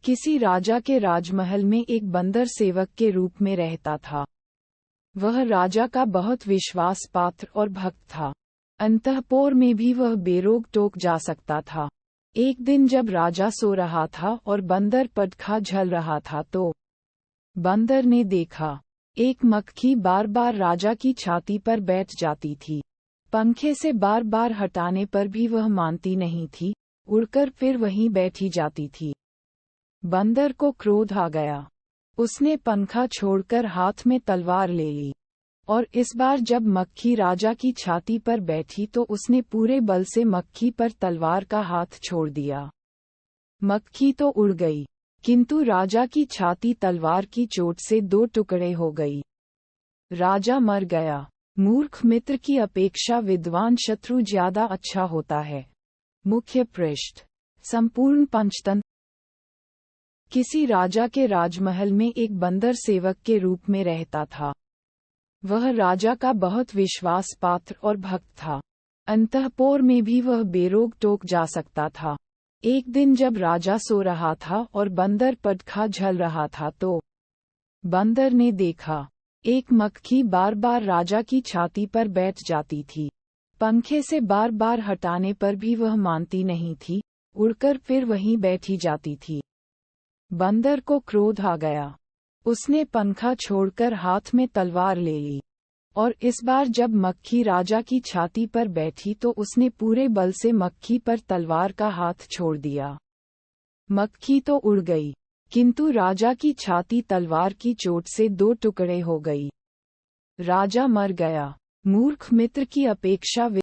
किसी राजा के राजमहल में एक बंदर सेवक के रूप में रहता था। वह राजा का बहुत विश्वास पात्र और भक्त था। अंतःपुर में भी वह बेरोक टोक जा सकता था। एक दिन जब राजा सो रहा था और बंदर पटखा झल रहा था तो बंदर ने देखा, एक मक्खी बार बार राजा की छाती पर बैठ जाती थी। पंखे से बार बार हटाने पर भी वह मानती नहीं थी, उड़कर फिर वहीं बैठी जाती थी। बंदर को क्रोध आ गया। उसने पंखा छोड़कर हाथ में तलवार ले ली, और इस बार जब मक्खी राजा की छाती पर बैठी तो उसने पूरे बल से मक्खी पर तलवार का हाथ छोड़ दिया। मक्खी तो उड़ गई, किंतु राजा की छाती तलवार की चोट से दो टुकड़े हो गई। राजा मर गया। मूर्ख मित्र की अपेक्षा विद्वान शत्रु ज्यादा अच्छा होता है। मुख्य पृष्ठ। संपूर्ण पंचतंत्र। किसी राजा के राजमहल में एक बंदर सेवक के रूप में रहता था। वह राजा का बहुत विश्वास पात्र और भक्त था। अंतःपुर में भी वह बेरोक टोक जा सकता था। एक दिन जब राजा सो रहा था और बंदर पटखा झल रहा था तो बंदर ने देखा, एक मक्खी बार बार राजा की छाती पर बैठ जाती थी। पंखे से बार बार हटाने पर भी वह मानती नहीं थी, उड़कर फिर वहीं बैठी जाती थी। बंदर को क्रोध आ गया। उसने पंखा छोड़कर हाथ में तलवार ले ली, और इस बार जब मक्खी राजा की छाती पर बैठी तो उसने पूरे बल से मक्खी पर तलवार का हाथ छोड़ दिया। मक्खी तो उड़ गई, किंतु राजा की छाती तलवार की चोट से दो टुकड़े हो गई। राजा मर गया। मूर्ख मित्र की अपेक्षा